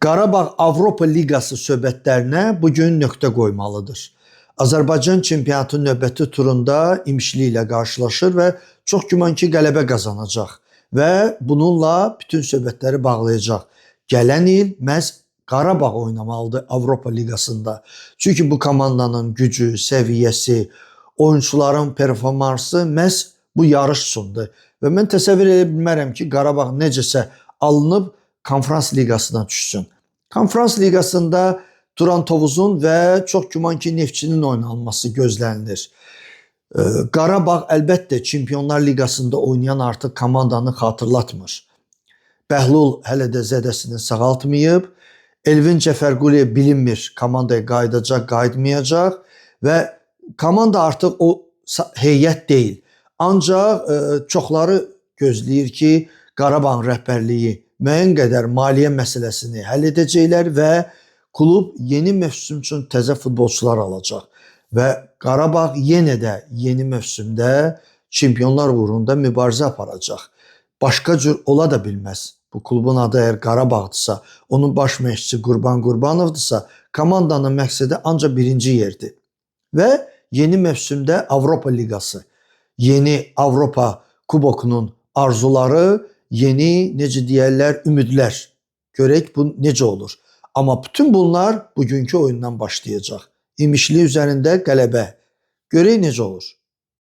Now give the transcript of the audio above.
Qarabağ Avropa Liqası söhbətlərinə bugün nöqtə qoymalıdır. Azərbaycan çempionatı növbəti turunda İmişli ilə qarşılaşır və çox güman ki, qələbə qazanacaq və bununla bütün söhbətləri bağlayacaq. Gələn il məhz Qarabağ oynamalıdır Avropa Liqasında. Çünki bu komandanın gücü, səviyyəsi, oyunçuların performansı məhz bu yarış üçündür. Və mən təsəvvür edə bilmərəm ki, Qarabağ necəsə alınıb Konfrans Liqasına düşsün. Konfrans Liqasında Turan Tovuzun və çox güman ki, Neftçinin oynanması gözlənilir. Qarabağ əlbəttə Çempionlar Liqasında oynayan artıq komandanı xatırlatmır. Bəhlul hələ də zədəsini sağaltmayıb. Elvin Cəfərquliyev bilinmir komandaya qayıdacaq, qayıtmayacaq və komanda artıq o heyət deyil. Ancaq çoxları gözləyir ki, Qarabağ rəhbərliyi müəyyən qədər maliyyə məsələsini həll edəcəklər və klub yeni mövsüm üçün təzə futbolçular alacaq. Və Qarabağ yenə də yeni mövsümdə çempionlar uğrunda mübarizə aparacaq. Başqa cür ola da bilməz. Bu klubun adı əgər Qarabağdırsa, onun baş məşqçisi Qurban Qurbanovdursa, komandanın məqsədi ancaq birinci yerdir. Və yeni mövsümdə Avropa Liqası, yeni Avropa Kubokunun arzuları, yeni, necə deyərlər, ümidlər. Görək bu necə olur. Amma bütün bunlar bugünkü oyundan başlayacaq. İmişli üzərində qələbə. Görək necə olur.